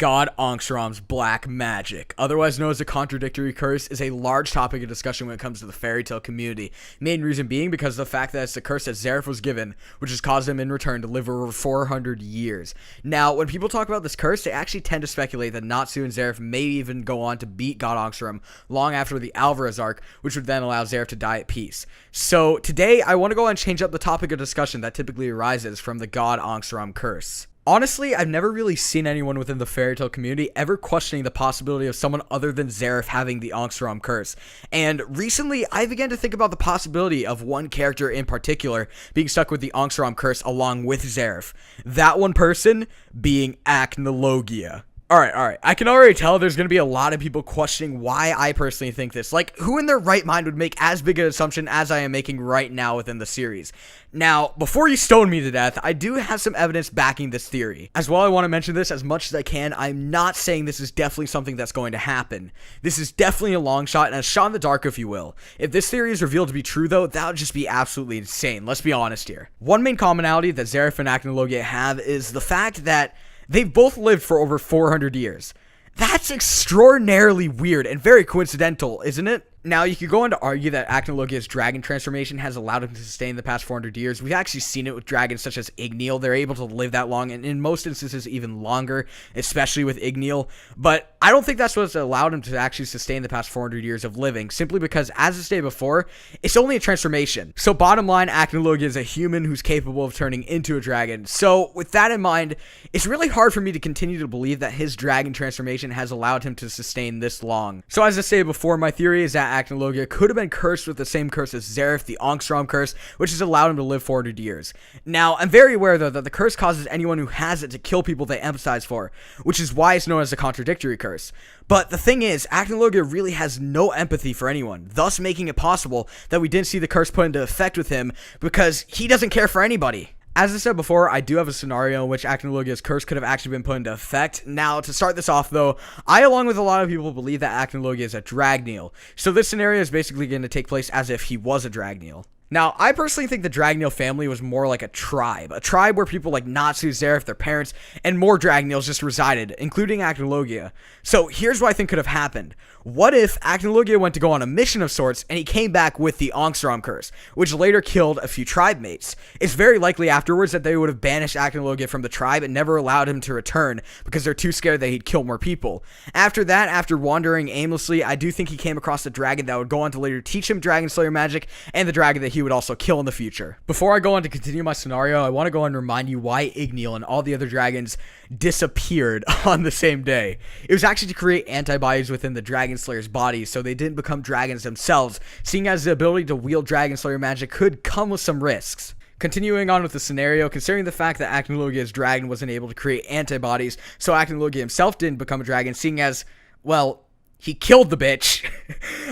God Ankhseram's black magic, otherwise known as the contradictory curse, is a large topic of discussion when it comes to the FairyTail community. Main reason being because of the fact that it's the curse that Zeref was given, which has caused him in return to live over 400 years. Now, when people talk about this curse, they actually tend to speculate that Natsu and Zeref may even go on to beat God Ankhseram long after the Alvarez arc, which would then allow Zeref to die at peace. So today, I want to go and change up the topic of discussion that typically arises from the God Ankhseram curse. Honestly, I've never really seen anyone within the FairyTail community ever questioning the possibility of someone other than Zeref having the Ankhseram curse. And recently, I began to think about the possibility of one character in particular being stuck with the Ankhseram curse along with Zeref. That one person being Acnologia. Alright, I can already tell there's going to be a lot of people questioning why I personally think this. Like, who in their right mind would make as big an assumption as I am making right now within the series? Now, before you stone me to death, I do have some evidence backing this theory. As well, I want to mention this as much as I can. I'm not saying this is definitely something that's going to happen. This is definitely a long shot and a shot in the dark, if you will. If this theory is revealed to be true, though, that would just be absolutely insane. Let's be honest here. One main commonality that Zeref and Acnologia have is the fact that they've both lived for over 400 years. That's extraordinarily weird and very coincidental, isn't it? Now, you could go on to argue that Acnologia's dragon transformation has allowed him to sustain the past 400 years. We've actually seen it with dragons such as Igneal. They're able to live that long, and in most instances even longer, especially with Igneal. But I don't think that's what's allowed him to actually sustain the past 400 years of living, simply because, as I stated before, it's only a transformation. So bottom line, Acnologia is a human who's capable of turning into a dragon. So with that in mind, it's really hard for me to continue to believe that his dragon transformation has allowed him to sustain this long. So as I stated before, my theory is that Acnologia could have been cursed with the same curse as Zeref, the Ankhseram curse, which has allowed him to live 400 years. Now, I'm very aware, though, that the curse causes anyone who has it to kill people they empathize for, which is why it's known as the contradictory curse. But the thing is, Acnologia really has no empathy for anyone, thus making it possible that we didn't see the curse put into effect with him because he doesn't care for anybody. As I said before, I do have a scenario in which Acnologia's curse could have actually been put into effect. Now, to start this off, though, I, along with a lot of people, believe that Acnologia is a Dragneal. So this scenario is basically going to take place as if he was a Dragneal. Now, I personally think the Dragneal family was more like a tribe where people like Natsu, Zeref, their parents, and more Dragneals just resided, including Acnologia. So here's what I think could have happened. What if Acnologia went to go on a mission of sorts, and he came back with the Ankhseram curse, which later killed a few tribe mates? It's very likely afterwards that they would have banished Acnologia from the tribe and never allowed him to return, because they're too scared that he'd kill more people. After that, after wandering aimlessly, I do think he came across the dragon that would go on to later teach him Dragon Slayer magic, and the dragon that he would also kill in the future. Before I go on to continue my scenario, I want to go on and remind you why Igneal and all the other dragons disappeared on the same day. It was actually to create antibodies within the Dragon Slayer's bodies, so they didn't become dragons themselves, seeing as the ability to wield Dragon Slayer magic could come with some risks. Continuing on with the scenario, considering the fact that Acnologia's dragon wasn't able to create antibodies, so Acnologia himself didn't become a dragon, seeing as, well, he killed the bitch.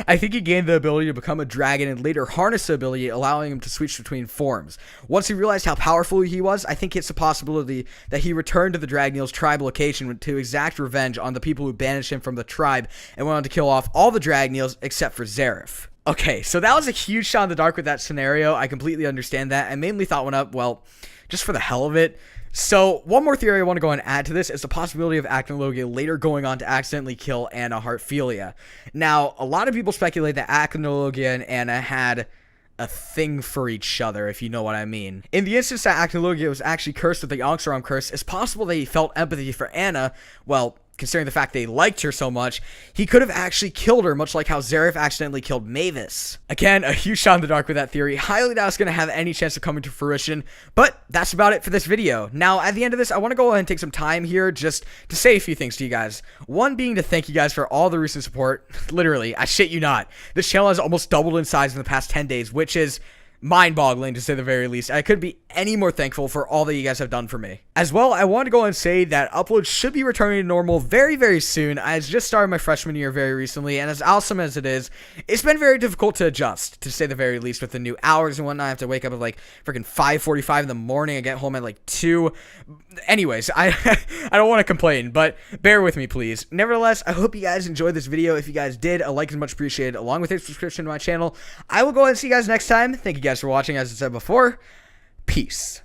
I think he gained the ability to become a dragon and later harness the ability, allowing him to switch between forms. Once he realized how powerful he was, I think it's a possibility that he returned to the Dragneal's tribe location to exact revenge on the people who banished him from the tribe and went on to kill off all the Dragneals except for Zeref. Okay, so that was a huge shot in the dark with that scenario. I completely understand that. I mainly thought one up, well, just for the hell of it. So, one more theory I want to go and add to this is the possibility of Acnologia later going on to accidentally kill Anna Heartfilia. Now, a lot of people speculate that Acnologia and Anna had a thing for each other, if you know what I mean. In the instance that Acnologia was actually cursed with the Ankhseram curse, it's possible that he felt empathy for Anna, well, considering the fact they liked her so much, he could have actually killed her, much like how Zeref accidentally killed Mavis. Again, a huge shot in the dark with that theory. Highly doubt it's going to have any chance of coming to fruition, but that's about it for this video. Now, at the end of this, I want to go ahead and take some time here just to say a few things to you guys. One being to thank you guys for all the recent support. Literally, I shit you not. This channel has almost doubled in size in the past 10 days, which is mind-boggling to say the very least. I couldn't be any more thankful for all that you guys have done for me. As well, I want to go and say that uploads should be returning to normal very, very soon. I just started my freshman year very recently, and as awesome as it is, it's been very difficult to adjust, to say the very least, with the new hours and whatnot. I have to wake up at like freaking 5:45 in the morning. I get home at like 2. Anyways, I don't want to complain, but bear with me, please. Nevertheless, I hope you guys enjoyed this video. If you guys did, a like is much appreciated, along with a subscription to my channel. I will go ahead and see you guys next time. Thank you guys for watching. As I said before, peace.